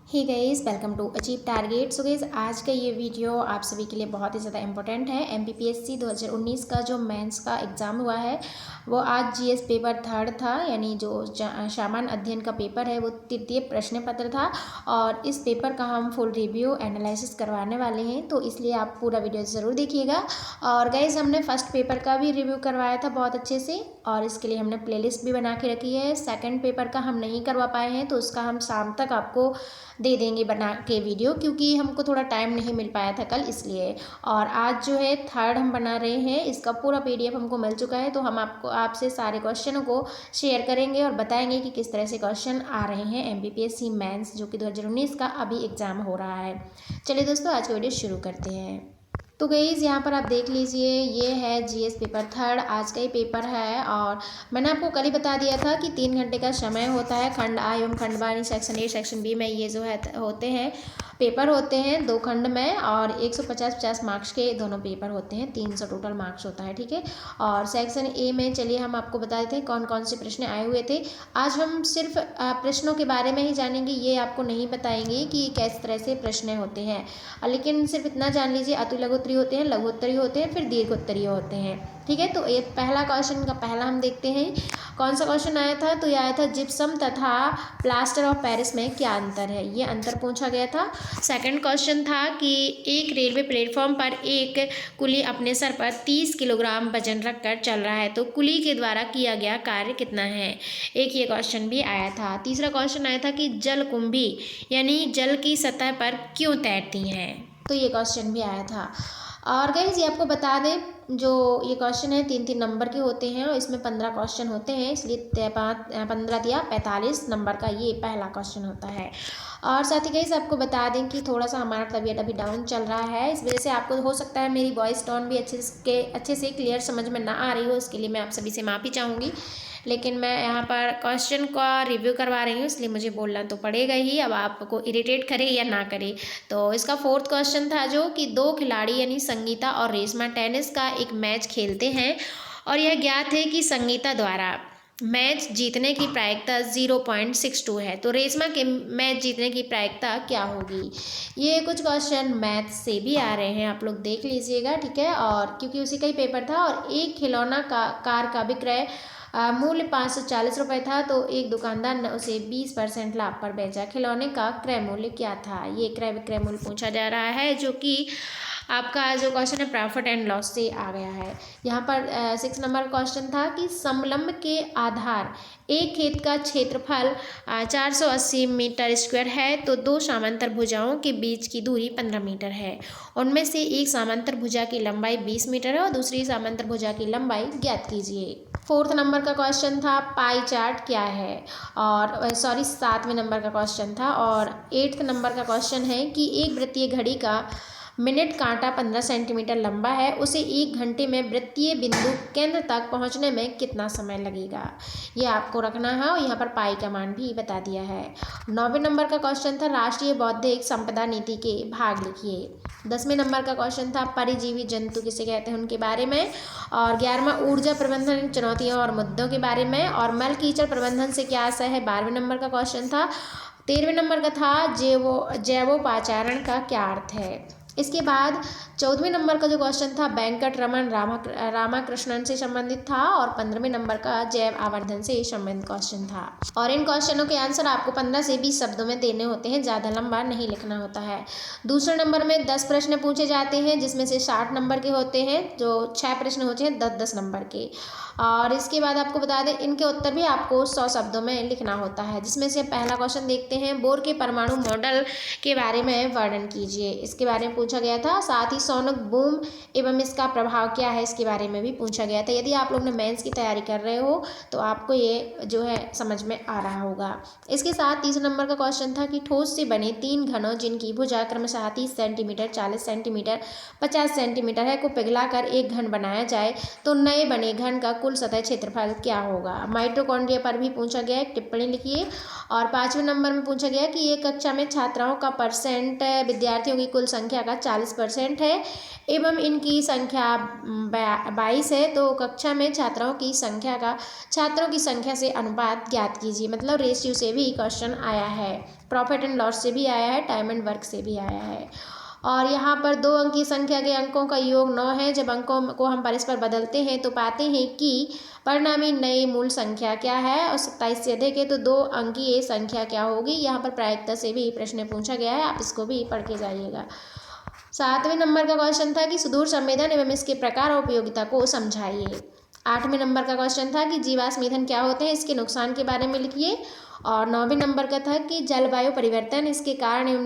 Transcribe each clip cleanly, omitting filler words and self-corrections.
Hey guys, welcome to achieve target. So guys, आज का ये वीडियो आप सभी के लिए बहुत ही ज़्यादा इंपॉर्टेंट है। एमपीपीएससी 2019 का जो मेंस का एग्ज़ाम हुआ है वो आज जीएस पेपर थर्ड था, यानी जो सामान्य अध्ययन का पेपर है वो तृतीय प्रश्न पत्र था। और इस पेपर का हम फुल रिव्यू एनालिसिस करवाने वाले हैं, तो इसलिए आप पूरा वीडियो ज़रूर देखिएगा। और गाइस, हमने फर्स्ट पेपर का भी रिव्यू करवाया था बहुत अच्छे से, और इसके लिए हमने प्लेलिस्ट भी बना के रखी है। सेकंड पेपर का हम नहीं करवा पाए हैं, तो उसका हम शाम तक आपको दे देंगे बना के वीडियो, क्योंकि हमको थोड़ा टाइम नहीं मिल पाया था कल, इसलिए। और आज जो है थर्ड हम बना रहे हैं, इसका पूरा पीडीएफ हमको मिल चुका है, तो हम आपसे सारे क्वेश्चनों को शेयर करेंगे और बताएंगे कि किस तरह से क्वेश्चन आ रहे हैं एमपीपीएससी मेंस, जो कि 2019 का अभी एग्ज़ाम हो रहा है। चलिए दोस्तों, आज का वीडियो शुरू करते हैं। तो गाइस, यहाँ पर आप देख लीजिए, ये है जीएस पेपर थर्ड, आज का ही पेपर है। और मैंने आपको कल ही बता दिया था कि 3 घंटे का समय होता है। खंड आ एवं खंड बा, सेक्शन ए सेक्शन बी में ये जो है होते हैं पेपर होते हैं 2 खंड में, और 150 मार्क्स के दोनों पेपर होते हैं, 300 टोटल मार्क्स होता है, ठीक है। और सेक्शन ए में चलिए हम आपको बता देते हैं कौन कौन से प्रश्न आए हुए थे। आज हम सिर्फ प्रश्नों के बारे में ही जानेंगे, ये आपको नहीं बताएंगे कि किस तरह से प्रश्न होते हैं, लेकिन सिर्फ इतना जान लीजिए, अति लघुत्तरीय होते हैं, लघुत्तरीय होते हैं, फिर दीर्घोत्तरीय होते हैं, ठीक है। तो ये पहला क्वेश्चन का पहला हम देखते हैं कौन सा क्वेश्चन आया था। तो ये आया था, जिप्सम तथा प्लास्टर ऑफ पेरिस में क्या अंतर है, ये अंतर पूछा गया था। सेकंड क्वेश्चन था कि एक रेलवे प्लेटफॉर्म पर एक कुली अपने सर पर 30 किलोग्राम वजन रखकर चल रहा है, तो कुली के द्वारा किया गया कार्य कितना है, एक ये क्वेश्चन भी आया था। तीसरा क्वेश्चन आया था कि जलकुंभी यानी जल की सतह पर क्यों तैरती हैं, तो ये क्वेश्चन भी आया था। और गाइस, ये आपको बता दें, जो ये क्वेश्चन है 3-3 नंबर के होते हैं, और इसमें 15 क्वेश्चन होते हैं, इसलिए 15 या 45 नंबर का ये पहला क्वेश्चन होता है। और साथ ही गाइस, आपको बता दें कि थोड़ा सा हमारा तबीयत अभी डाउन चल रहा है, इस वजह से आपको हो सकता है मेरी वॉइस टोन भी अच्छे से क्लियर समझ में ना आ रही हो, इसके लिए मैं आप सभी से माफ़ी चाहूँगी। लेकिन मैं यहाँ पर क्वेश्चन का रिव्यू करवा रही हूँ, इसलिए मुझे बोलना तो पड़ेगा ही, अब आपको इरिटेट करे या ना करे। तो इसका फोर्थ क्वेश्चन था जो कि 2 खिलाड़ी यानी संगीता और रेशमा टेनिस का एक मैच खेलते हैं, और यह ज्ञात है कि संगीता द्वारा मैच जीतने की प्रायिकता 0.62 है, तो रेशमा के मैच जीतने की प्रायिकता क्या होगी। ये कुछ क्वेश्चन मैथ से भी आ रहे हैं, आप लोग देख लीजिएगा, ठीक है। और क्योंकि उसी का ही पेपर था, और एक खिलौना कार का विक्रय मूल्य 540 रुपये था, तो एक दुकानदार ने उसे 20% लाभ पर बेचा। खिलौने का क्रय मूल्य क्या था, ये क्रय विक्रय मूल्य पूछा जा रहा है, जो कि आपका जो क्वेश्चन है प्रॉफिट एंड लॉस से आ गया है। यहाँ पर 6 नंबर क्वेश्चन था कि समलंब के आधार एक खेत का क्षेत्रफल 480 मीटर स्क्वायर है, तो 2 समांतर भुजाओं के बीच की दूरी 15 मीटर है। उनमें से एक समांतर भुजा की लंबाई 20 मीटर है और दूसरी समांतर भुजा की लंबाई ज्ञात कीजिए। 4th नंबर का क्वेश्चन था पाई चार्ट क्या है, और 7वें नंबर का क्वेश्चन था। और 8th नंबर का क्वेश्चन है कि एक वृत्तीय घड़ी का मिनट कांटा 15 सेंटीमीटर लंबा है, उसे 1 घंटे में वृत्तीय बिंदु केंद्र तक पहुंचने में कितना समय लगेगा, ये आपको रखना है, और यहाँ पर पाई का मान भी बता दिया है। 9वें नंबर का क्वेश्चन था राष्ट्रीय बौद्धिक संपदा नीति के भाग लिखिए। 10वें नंबर का क्वेश्चन था परिजीवी जंतु किसे कहते हैं, उनके बारे में। और 11वां ऊर्जा प्रबंधन चुनौतियों और मुद्दों के बारे में। और मल कीचड़ प्रबंधन से क्या आशय है, 12वें नंबर का क्वेश्चन था। 13वें नंबर का था जैवोपाचारण का क्या अर्थ है। इसके बाद 14वें नंबर का जो क्वेश्चन था वेंकट रमन रामाकृष्णन से संबंधित था, और 15वें नंबर का जैव आवर्धन से संबंधित क्वेश्चन था। और इन क्वेश्चनों के आंसर आपको 15 से 20 शब्दों में देने होते हैं, ज़्यादा लंबा नहीं लिखना होता है। दूसरे नंबर में 10 प्रश्न पूछे जाते हैं, जिसमें से 60 नंबर के होते हैं, जो 6 प्रश्न होते हैं 10-10 नंबर के। और इसके बाद आपको बता दें, इनके उत्तर भी आपको 100 शब्दों में लिखना होता है, जिसमें से पहला क्वेश्चन देखते हैं, बोर के परमाणु मॉडल के बारे में वर्णन कीजिए, इसके बारे में पूछा गया था। साथ ही सोनक बूम एवं इसका प्रभाव क्या है, इसके बारे में भी पूछा गया था। यदि आप लोग ने मेंस की तैयारी कर रहे हो तो आपको ये जो है समझ में आ रहा होगा। इसके साथ 30 नंबर का क्वेश्चन था कि ठोस से बने 3 घनों जिनकी भुजा क्रमशः 30 सेंटीमीटर, 40 सेंटीमीटर, 50 सेंटीमीटर है को पिघलाकर एक घन बनाया जाए, तो नए बने घन का कुल सतह क्षेत्रफल क्या होगा। माइटोकॉन्ड्रिया पर भी पूछा गया, एक टिप्पणी लिखिए। और 5वें नंबर में पूछा गया कि एक कक्षा में छात्राओं का परसेंट विद्यार्थियों की कुल संख्या का 40% है एवं इनकी संख्या 22 है। तो कक्षा में छात्रों की संख्या से अनुपात ज्ञात कीजिए। मतलब रेशियो से भी क्वेश्चन आया है, प्रॉफिट एंड लॉस से भी आया है, टाइम एंड वर्क से भी आया है। और यहाँ पर 2 अंक की संख्या के अंकों का योग 9 है। जब अंकों को हम परस्पर बदलते हैं तो पाते हैं कि परिणामी नई मूल संख्या क्या है और 27 से अधिक है, तो 2 अंकीय संख्या क्या होगी। यहाँ पर प्रायिकता से भी प्रश्न पूछा गया है, आप इसको भी पढ़ के जाइएगा। 7वें नंबर का क्वेश्चन था कि सुदूर संवेदन एवं इसके प्रकार और उपयोगिता को समझाइए। 8वें नंबर का क्वेश्चन था कि जीवाश्म ईंधन क्या होते हैं, इसके नुकसान के बारे में लिखिए। और 9वें नंबर का था कि जलवायु परिवर्तन, इसके कारण एवं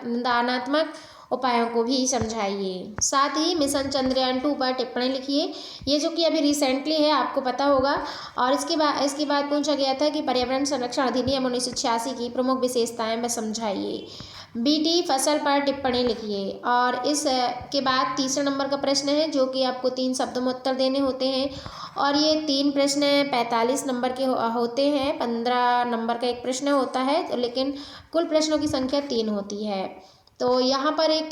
निदानात्मक उपायों को भी समझाइए। साथ ही मिशन चंद्रयान 2 पर टिप्पणी लिखिए, ये जो कि अभी रिसेंटली है, आपको पता होगा। और इसके बाद पूछा गया था कि पर्यावरण संरक्षण अधिनियम 1986 की प्रमुख विशेषताएं व समझाइए। बीटी फसल पर टिप्पणी लिखिए। और इस के बाद 3 नंबर का प्रश्न है जो कि आपको 3 शब्दों में उत्तर देने होते हैं। और ये 3 प्रश्न 45 नंबर के होते हैं। 15 नंबर का एक प्रश्न होता है, लेकिन कुल प्रश्नों की संख्या 3 होती है। तो यहाँ पर एक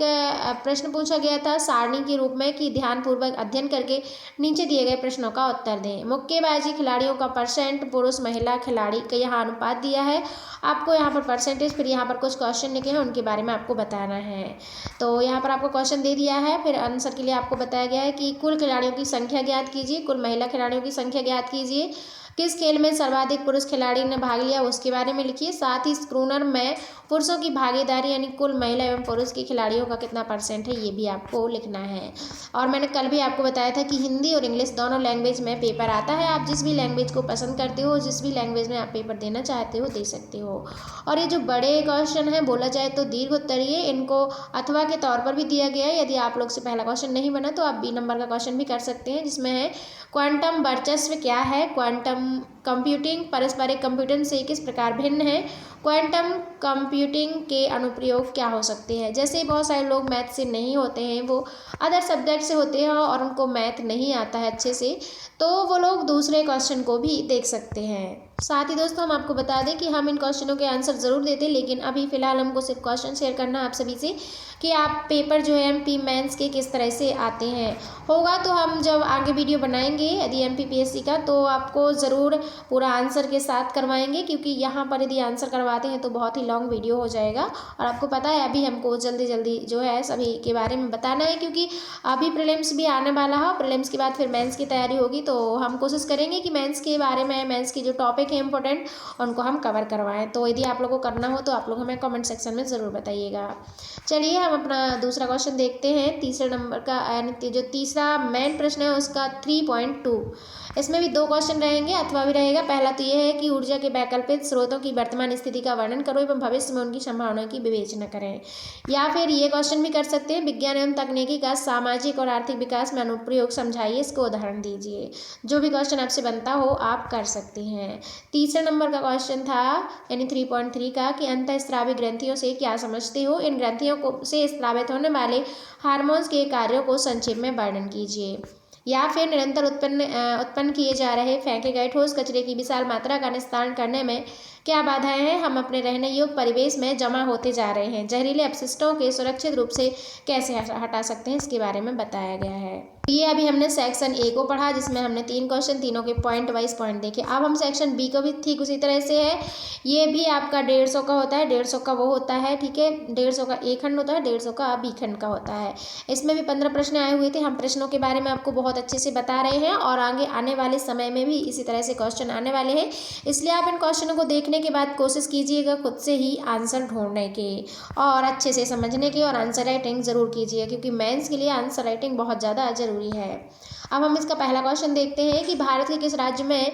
प्रश्न पूछा गया था सारणी के रूप में कि ध्यानपूर्वक अध्ययन करके नीचे दिए गए प्रश्नों का उत्तर दें। मुक्केबाजी खिलाड़ियों का परसेंट पुरुष महिला खिलाड़ी का यहाँ अनुपात दिया है। आपको यहाँ पर परसेंटेज, फिर यहाँ पर कुछ क्वेश्चन लिखे हैं, उनके बारे में आपको बताना है। तो यहाँ पर आपको क्वेश्चन दे दिया है, फिर आंसर के लिए आपको बताया गया है कि कुल खिलाड़ियों की संख्या ज्ञात कीजिए, कुल महिला खिलाड़ियों की संख्या ज्ञात कीजिए, किस खेल में सर्वाधिक पुरुष खिलाड़ी ने भाग लिया उसके बारे में लिखिए। साथ ही स्क्रूनर में पुरुषों की भागीदारी यानी कुल महिला एवं पुरुष के खिलाड़ियों का कितना परसेंट है, ये भी आपको लिखना है। और मैंने कल भी आपको बताया था कि हिंदी और इंग्लिश दोनों लैंग्वेज में पेपर आता है। आप जिस भी लैंग्वेज को पसंद करते हो, जिस भी लैंग्वेज में आप पेपर देना चाहते हो, दे सकते हो। और ये जो बड़े क्वेश्चन है, बोला जाए तो दीर्घ उत्तरीय, इनको अथवा के तौर पर भी दिया गया है। यदि आप लोग से पहला क्वेश्चन नहीं बना तो आप बी नंबर का क्वेश्चन भी कर सकते हैं, जिसमें है क्वांटम वर्चस्व क्या है, क्वांटम कंप्यूटिंग पारस्परिक कंप्यूटिंग से किस प्रकार भिन्न है, क्वांटम कंप्यूटिंग के अनुप्रयोग क्या हो सकते हैं। जैसे बहुत सारे लोग मैथ से नहीं होते हैं, वो अदर सब्जेक्ट से होते हैं और उनको मैथ नहीं आता है अच्छे से, तो वो लोग दूसरे क्वेश्चन को भी देख सकते हैं। साथ ही दोस्तों हम आपको बता दें कि हम इन क्वेश्चनों के आंसर ज़रूर देते हैं, लेकिन अभी फ़िलहाल हमको सिर्फ क्वेश्चन शेयर करना आप सभी से कि आप पेपर जो है एमपी मेंस के किस तरह से आते हैं। होगा तो हम जब आगे वीडियो बनाएंगे यदि एमपीपीएससी का, तो आपको ज़रूर पूरा आंसर के साथ करवाएंगे, क्योंकि यहाँ पर यदि आंसर करवाते हैं तो बहुत ही लॉन्ग वीडियो हो जाएगा। और आपको पता है अभी हमको जल्दी जो है सभी के बारे में बताना है, क्योंकि अभी प्रीलिम्स भी आने वाला है। प्रीलिम्स के बाद फिर मेंस की तैयारी होगी, तो हम कोशिश करेंगे कि मेंस के बारे में, मेंस की जो टॉपिक है इंपॉर्टेंट, उनको हम कवर करवाएं। तो यदि आप लोगों को करना हो तो आप लोग हमें कमेंट सेक्शन में ज़रूर बताइएगा। चलिए हम अपना दूसरा क्वेश्चन देखते हैं। तीसरे नंबर का यानी जो तीसरा मेन प्रश्न है उसका 3.2, इसमें भी 2 क्वेश्चन रहेंगे अथवा भी रहेगा। पहला तो यह है कि ऊर्जा के वैकल्पिक स्रोतों की वर्तमान स्थिति का वर्णन करो एवं भविष्य में उनकी संभावनाओं की विवेचना करें। या फिर ये क्वेश्चन भी कर सकते हैं, विज्ञान एवं तकनीकी का सामाजिक और आर्थिक विकास में अनुप्रयोग समझाइए, इसको उदाहरण दीजिए। जो भी क्वेश्चन आपसे बनता हो आप कर सकते हैं। तीसरे नंबर का क्वेश्चन था यानी 3.3 का कि अंतःस्रावी ग्रंथियों से क्या समझते हो, इन ग्रंथियों को से स्रावित होने वाले हार्मोन्स के कार्यों को संक्षेप में वर्णन कीजिए। या फिर निरंतर उत्पन्न किए जा रहे फेंके गए ठोस कचरे की विशाल मात्रा का निस्तारण करने में क्या बाधाएं हैं, हम अपने रहने योग्य परिवेश में जमा होते जा रहे हैं, जहरीले अपशिष्टों के सुरक्षित रूप से कैसे हटा सकते हैं, इसके बारे में बताया गया है। ये अभी हमने सेक्शन ए को पढ़ा, जिसमें हमने 3 क्वेश्चन, तीनों के पॉइंट वाइज पॉइंट देखे। अब हम सेक्शन बी को भी ठीक उसी तरह से है। ये भी आपका 150 का होता है, 150 का वो होता है, ठीक है, 150 का ए खंड होता है, 150 का बी खंड का होता है। इसमें भी 15 प्रश्न आए हुए थे। हम प्रश्नों के बारे में आपको बहुत अच्छे से बता रहे हैं और आगे आने वाले समय में भी इसी तरह से क्वेश्चन आने वाले हैं, इसलिए आप इन क्वेश्चनों को देखने के बाद कोशिश कीजिएगा खुद से ही आंसर ढूंढने के और अच्छे से समझने की, और आंसर राइटिंग ज़रूर कीजिए, क्योंकि मेंस के लिए आंसर राइटिंग बहुत ज़्यादा ज़रूरी है। अब हम इसका पहला क्वेश्चन देखते हैं कि भारत के किस राज्य में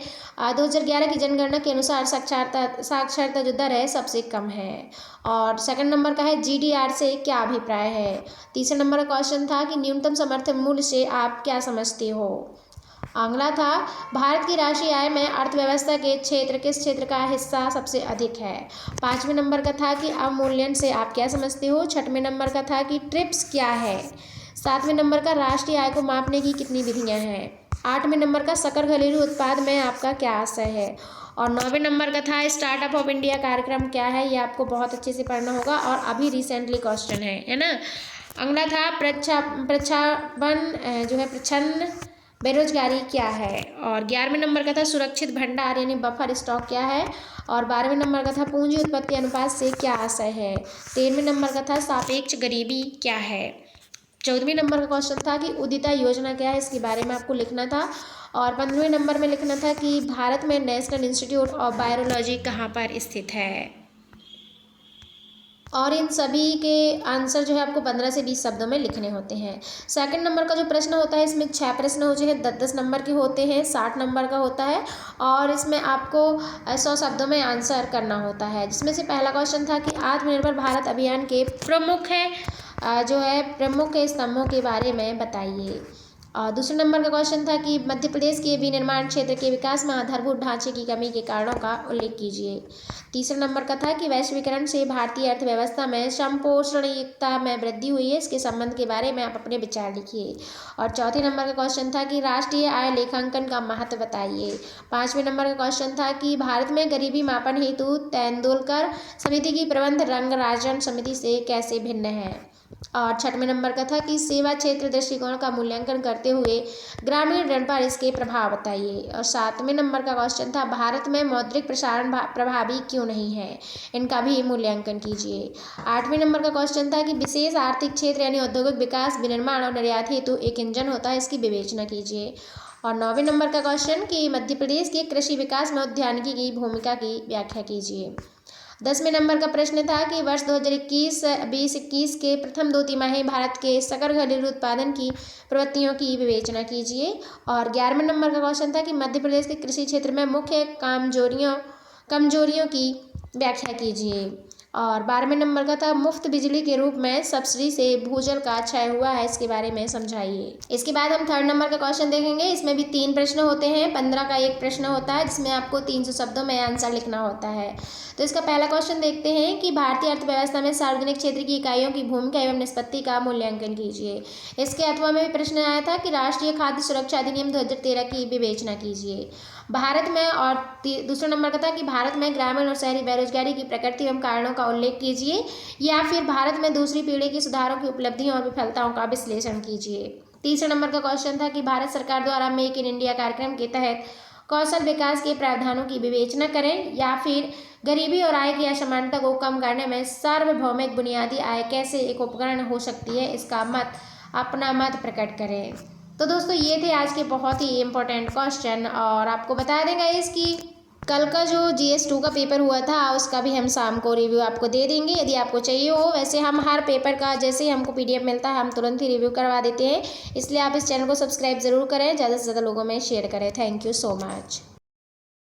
2011 की जनगणना के अनुसार साक्षरता जो दर है सबसे कम है। और सेकंड नंबर का है जीडीआर से क्या अभिप्राय है। तीसरे नंबर का क्वेश्चन था कि न्यूनतम समर्थन मूल्य से आप क्या समझते हो। अगला था भारत की राष्ट्रीय आय में अर्थव्यवस्था के किस क्षेत्र का हिस्सा सबसे अधिक है। 5वें नंबर का था कि अवमूल्यन से आप क्या समझते हो। 6वें नंबर का था कि ट्रिप्स क्या है। 7वें नंबर का राष्ट्रीय आय को मापने की कितनी विधियां हैं। 8वें नंबर का सकल घरेलू उत्पाद में आपका क्या आशय है। और 9वें नंबर का था स्टार्टअप ऑफ इंडिया कार्यक्रम क्या है। ये आपको बहुत अच्छे से पढ़ना होगा और अभी रिसेंटली क्वेश्चन है ना। अगला था प्रच्छन्न बेरोजगारी क्या है। और 11वें नंबर का था सुरक्षित भंडार यानी बफर स्टॉक क्या है। और 12वें नंबर का था पूंजी उत्पत्ति अनुपात से क्या आशय है। 13वें नंबर का था सापेक्ष गरीबी क्या है। 14वें नंबर का क्वेश्चन था कि उदिता योजना क्या है, इसके बारे में आपको लिखना था। और 15वें नंबर में लिखना था कि भारत में नेशनल इंस्टीट्यूट ऑफ वायरोलॉजी कहाँ पर स्थित है। और इन सभी के आंसर जो है आपको 15 से 20 शब्दों में लिखने होते हैं। सेकंड नंबर का जो प्रश्न होता है इसमें 6 प्रश्न होते हैं, 10-10 नंबर के होते हैं, 60 नंबर का होता है। और इसमें आपको 100 शब्दों में आंसर करना होता है। जिसमें से पहला क्वेश्चन था कि आत्मनिर्भर भारत अभियान के प्रमुख स्तंभों के बारे में बताइए। और दूसरे नंबर का क्वेश्चन था कि मध्य प्रदेश के विनिर्माण क्षेत्र के विकास में आधारभूत ढांचे की कमी के कारणों का उल्लेख कीजिए। तीसरे नंबर का था कि वैश्वीकरण से भारतीय अर्थव्यवस्था में संपोषणीयता में वृद्धि हुई है, इसके संबंध के बारे में आप अपने विचार लिखिए। और चौथे नंबर का क्वेश्चन था कि राष्ट्रीय आय लेखांकन का महत्व बताइए। 5वें नंबर का क्वेश्चन था कि भारत में गरीबी मापन हेतु तेंदुलकर समिति की प्रबंध रंगराजन समिति से कैसे भिन्न है। और 6वें नंबर का था कि सेवा क्षेत्र दृष्टिकोण का मूल्यांकन करते हुए ग्रामीण ऋण पर इसके प्रभाव बताइए। और 7वें नंबर का क्वेश्चन था भारत में मौद्रिक प्रसारण प्रभावी क्यों नहीं है, इनका भी मूल्यांकन कीजिए। 8वें नंबर का क्वेश्चन था कि विशेष आर्थिक क्षेत्र यानी औद्योगिक विकास विनिर्माण और निर्यात हेतु एक इंजन होता है, इसकी विवेचना कीजिए। और 9वें नंबर का क्वेश्चन कि मध्य प्रदेश के कृषि विकास में उद्यानिकी की भूमिका की व्याख्या कीजिए। 10वें नंबर का प्रश्न था कि वर्ष 2021 के प्रथम 2 तिमाही भारत के सकल घरेलू उत्पादन की प्रवृत्तियों की विवेचना कीजिए। और 11वें नंबर का क्वेश्चन था कि मध्य प्रदेश के कृषि क्षेत्र में मुख्य कमजोरियों की व्याख्या कीजिए। और 12वें नंबर का था मुफ्त बिजली के रूप में सब्सिडी से भूजल का क्षय हुआ है, इसके बारे में समझाइए। इसके बाद हम 3rd नंबर का क्वेश्चन देखेंगे। इसमें भी 3 प्रश्न होते हैं, 15 का एक प्रश्न होता है जिसमें आपको 300 शब्दों में आंसर लिखना होता है। तो इसका पहला क्वेश्चन देखते हैं कि भारतीय अर्थव्यवस्था में सार्वजनिक क्षेत्र की इकाइयों की भूमिका एवं निष्पत्ति का मूल्यांकन कीजिए। इसके अथवा में भी प्रश्न आया था कि राष्ट्रीय खाद्य सुरक्षा अधिनियम 2013 की विवेचना कीजिए। भारत में, और दूसरा नंबर का था कि भारत में ग्रामीण और शहरी बेरोजगारी की प्रकृति एवं कारणों का उल्लेख कीजिए, या फिर भारत में दूसरी पीढ़ी की सुधारों की उपलब्धियों और विफलताओं का विश्लेषण कीजिए। तीसरे नंबर का क्वेश्चन था कि भारत सरकार द्वारा मेक इन इंडिया कार्यक्रम के तहत कौशल विकास के प्रावधानों की विवेचना करें, या फिर गरीबी और आय की असमानता को कम करने में सार्वभौमिक बुनियादी आय कैसे एक उपकरण हो सकती है, इसका अपना मत प्रकट करें। तो दोस्तों ये थे आज के बहुत ही इम्पोर्टेंट क्वेश्चन। और आपको बता देंगे इसकी कल का जो GS2 का पेपर हुआ था उसका भी हम शाम को रिव्यू आपको दे देंगे, यदि आपको चाहिए हो। वैसे हम हर पेपर का जैसे ही हमको PDF मिलता है हम तुरंत ही रिव्यू करवा देते हैं, इसलिए आप इस चैनल को सब्सक्राइब ज़रूर करें, ज़्यादा से ज़्यादा लोगों में शेयर करें। Thank you so much.